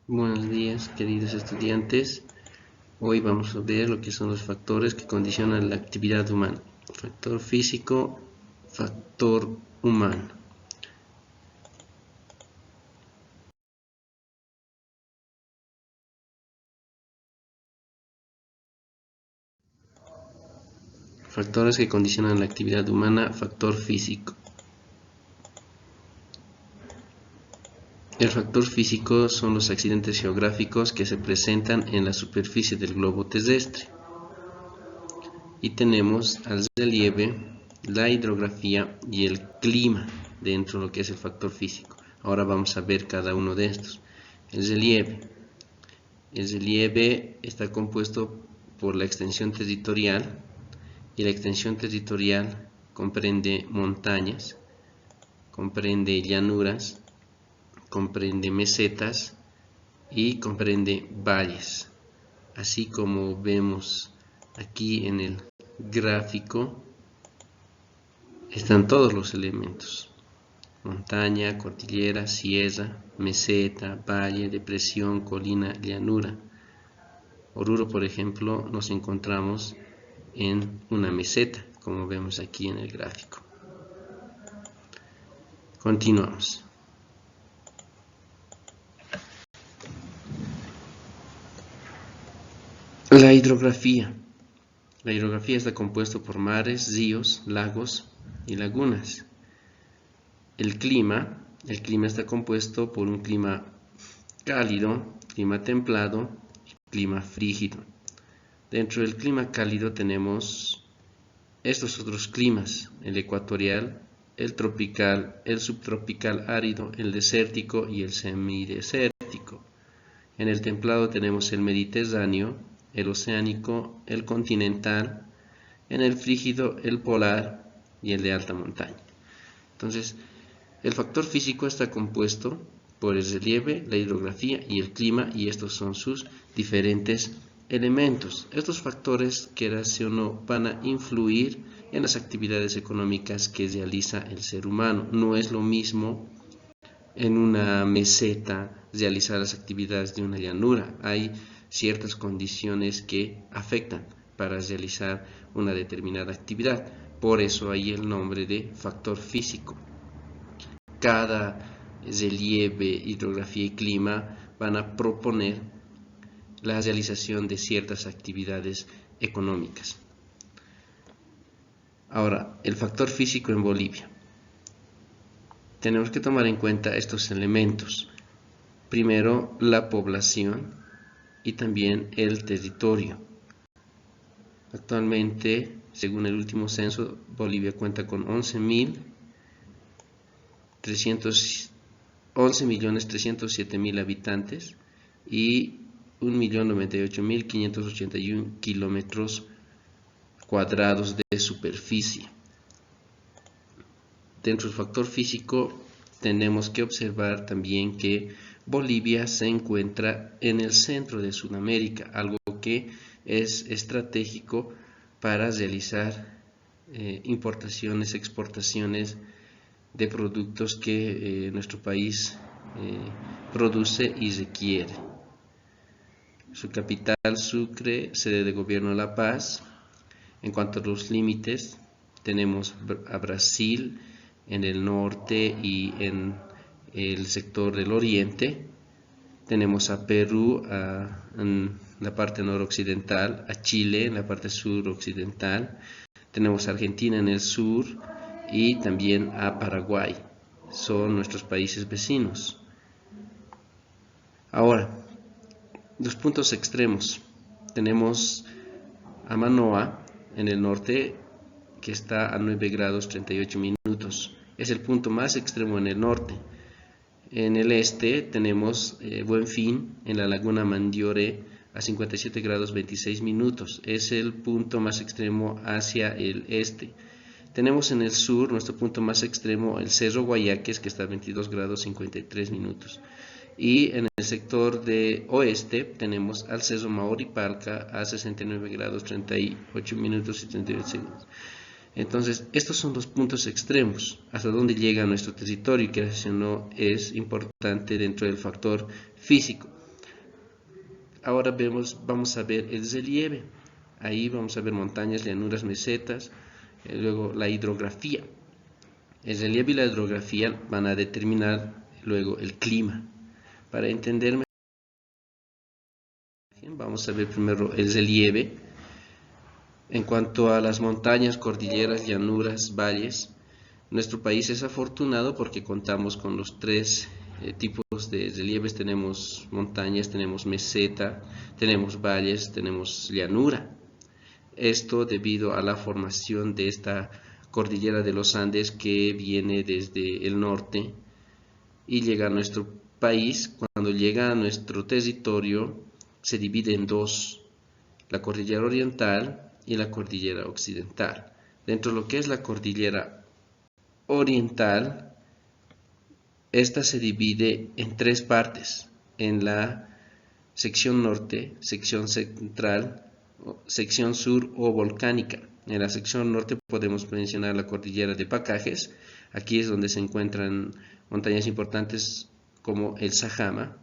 Buenos días, queridos estudiantes. Hoy vamos a ver lo que son los factores que condicionan la actividad humana. Factor físico, factor humano. Factores que condicionan la actividad humana, factor físico. El factor físico son los accidentes geográficos que se presentan en la superficie del globo terrestre. Y tenemos al relieve, la hidrografía y el clima dentro de lo que es el factor físico. Ahora vamos a ver cada uno de estos. El relieve. El relieve está compuesto por la extensión territorial, y la extensión territorial comprende montañas, comprende llanuras, comprende mesetas y comprende valles. Así como vemos aquí en el gráfico, están todos los elementos: montaña, cordillera, sierra, meseta, valle, depresión, colina, llanura. Oruro, por ejemplo, nos encontramos en una meseta, como vemos aquí en el gráfico. Continuamos. La hidrografía. La hidrografía está compuesta por mares, ríos, lagos y lagunas. El clima está compuesto por un clima cálido, clima templado y clima frígido. Dentro del clima cálido tenemos estos otros climas: el ecuatorial, el tropical, el subtropical árido, el desértico y el semidesértico. En el templado tenemos el mediterráneo, el oceánico, el continental. En el frígido, el polar y el de alta montaña. Entonces, el factor físico está compuesto por el relieve, la hidrografía y el clima, y estos son sus diferentes elementos. Estos factores, quieras o no, van a influir en las actividades económicas que realiza el ser humano. No es lo mismo en una meseta realizar las actividades de una llanura. Hay ciertas condiciones que afectan para realizar una determinada actividad. Por eso hay el nombre de factor físico. Cada relieve, hidrografía y clima van a proponer la realización de ciertas actividades económicas. Ahora, el factor físico en Bolivia. Tenemos que tomar en cuenta estos elementos. Primero, la población y también el territorio. Actualmente, según el último censo, Bolivia cuenta con 11.307.000 habitantes y 1.098.581 kilómetros cuadrados de superficie. Dentro del factor físico tenemos que observar también que Bolivia se encuentra en el centro de Sudamérica, algo que es estratégico para realizar importaciones, exportaciones de productos que nuestro país produce y requiere. Su capital, Sucre, sede de gobierno La Paz. En cuanto a los límites, tenemos a Brasil en el norte y en el sector del oriente. Tenemos a Perú en la parte noroccidental, a Chile en la parte suroccidental. Tenemos a Argentina en el sur y también a Paraguay. Son nuestros países vecinos. Ahora, los puntos extremos. Tenemos a Manoa en el norte, que está a 9 grados 38 minutos. Es el punto más extremo en el norte. En el este tenemos Buenfín en la laguna Mandiore a 57 grados 26 minutos. Es el punto más extremo hacia el este. Tenemos en el sur, nuestro punto más extremo, el Cerro Guayaques, que está a 22 grados 53 minutos. Y en el sector de oeste tenemos al Cerro Mauripalca a 69 grados 38 minutos y 38 segundos. Entonces, estos son los puntos extremos, hasta donde llega nuestro territorio, que no es importante dentro del factor físico. ahora vamos a ver el relieve. Ahí vamos a ver montañas, llanuras, mesetas, luego la hidrografía. El relieve y la hidrografía van a determinar luego el clima. Para entender mejor, vamos a ver primero el relieve. En cuanto a las montañas, cordilleras, llanuras, valles, nuestro país es afortunado porque contamos con los tres tipos de relieves. Tenemos montañas, tenemos meseta, tenemos valles, tenemos llanura. Esto debido a la formación de esta cordillera de los Andes que viene desde el norte y llega a nuestro país. Cuando llega a nuestro territorio se divide en dos: la cordillera oriental y la cordillera occidental. Dentro de lo que es la cordillera oriental, esta se divide en tres partes: en la sección norte, sección central, sección sur o volcánica. En la sección norte podemos mencionar la cordillera de Pacajes. Aquí es donde se encuentran montañas importantes como el Sajama.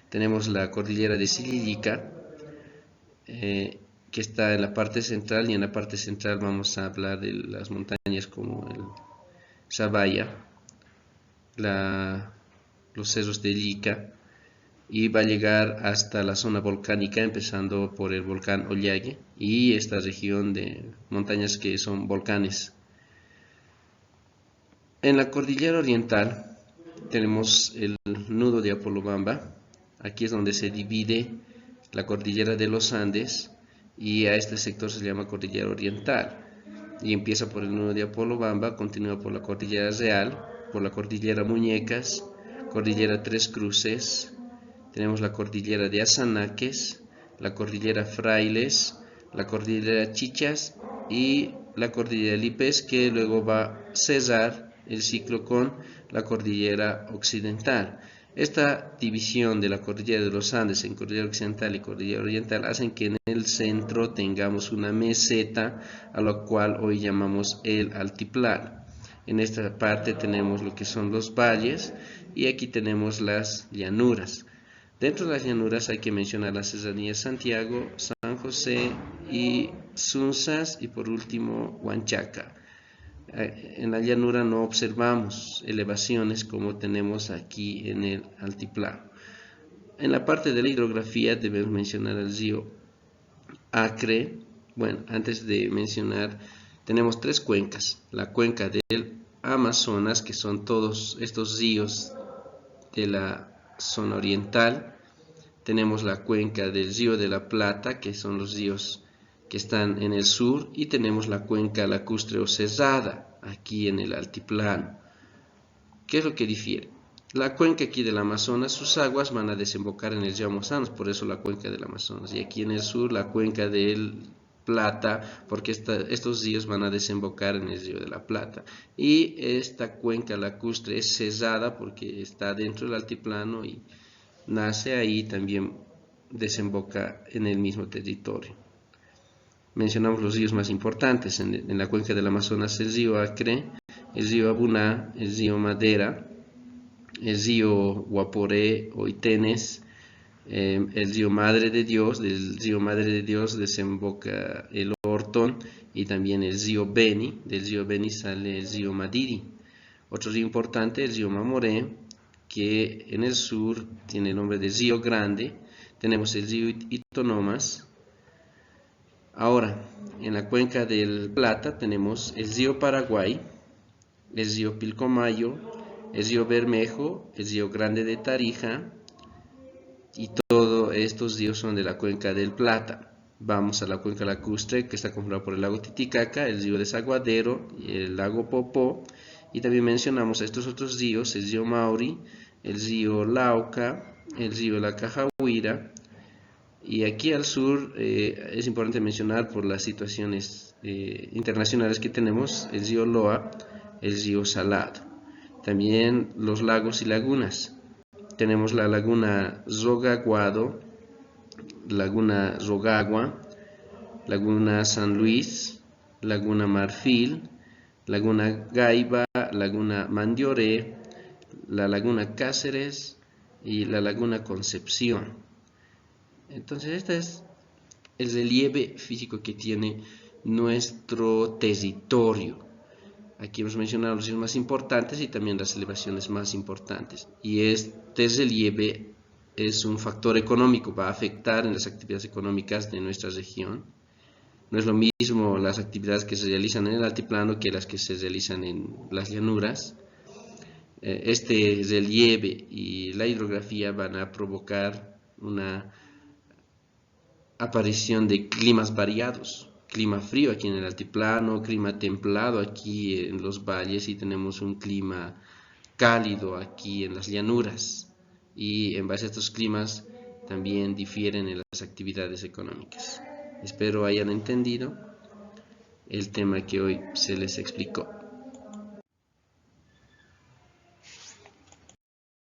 Tenemos la cordillera de Sililica, que está en la parte central, y en la parte central vamos a hablar de las montañas como el Sabaya, los cerros de Ica, y va a llegar hasta la zona volcánica, empezando por el volcán Ollagüe y esta región de montañas que son volcanes. En la cordillera oriental tenemos el nudo de Apolobamba. Aquí es donde se divide la cordillera de los Andes, y a este sector se llama cordillera oriental, y empieza por el nudo de Apolobamba, continúa por la cordillera Real, por la cordillera Muñecas, cordillera Tres Cruces, tenemos la cordillera de Azanaques, la cordillera Frailes, la cordillera Chichas y la cordillera Lipes, que luego va a cerrar el ciclo con la cordillera occidental. Esta división de la cordillera de los Andes en cordillera occidental y cordillera oriental hacen que en el centro tengamos una meseta, a la cual hoy llamamos el altiplano. En esta parte tenemos lo que son los valles, y aquí tenemos las llanuras. Dentro de las llanuras hay que mencionar las serranías Santiago, San José y Sunsas, y por último Huanchaca. En la llanura no observamos elevaciones como tenemos aquí en el altiplano. En la parte de la hidrografía debemos mencionar el río Acre. Bueno, antes de mencionar, tenemos tres cuencas: la cuenca del Amazonas, que son todos estos ríos de la zona oriental. Tenemos la cuenca del río de la Plata, que son los ríos que están en el sur, y tenemos la cuenca lacustre o cerrada aquí en el altiplano. ¿Qué es lo que difiere? La cuenca aquí del Amazonas, sus aguas van a desembocar en el río Amazonas, por eso la cuenca del Amazonas, y aquí en el sur la cuenca del Plata, porque estos ríos van a desembocar en el río de la Plata. Y esta cuenca lacustre es cerrada porque está dentro del altiplano y nace ahí, también desemboca en el mismo territorio. Mencionamos los ríos más importantes en la cuenca del Amazonas: el río Acre, el río Abuná, el río Madera, el río Guaporé o Itenes, el río Madre de Dios. Del río Madre de Dios desemboca el Orton, y también el río Beni. Del río Beni sale el río Madiri. Otro río importante, el río Mamoré, que en el sur tiene el nombre de Río Grande. Tenemos el río Itonomas. Ahora, en la cuenca del Plata tenemos el río Paraguay, el río Pilcomayo, el río Bermejo, el río Grande de Tarija, y todos estos ríos son de la cuenca del Plata. Vamos a la cuenca lacustre, que está conformada por el lago Titicaca, el río Desaguadero y el lago Popó. Y también mencionamos a estos otros ríos: el río Mauri, el río Lauca, el río La Cajahuira. Y aquí al sur es importante mencionar, por las situaciones internacionales que tenemos, el río Loa, el río Salado. También los lagos y lagunas. Tenemos la laguna Rogaguado, laguna Rogagua, laguna San Luis, laguna Marfil, laguna Gaiba, laguna Entonces este es el relieve físico que tiene nuestro territorio. Aquí hemos mencionado los sitios más importantes y también las elevaciones más importantes. Y este relieve es un factor económico, va a afectar en las actividades económicas de nuestra región. No es lo mismo las actividades que se realizan en el altiplano que las que se realizan en las llanuras. Este relieve y la hidrografía van a provocar una aparición de climas variados. Clima frío aquí en el altiplano, clima templado aquí en los valles y tenemos un clima cálido aquí en las llanuras. Y en base a estos climas también difieren en las actividades económicas. Espero hayan entendido el tema que hoy se les explicó.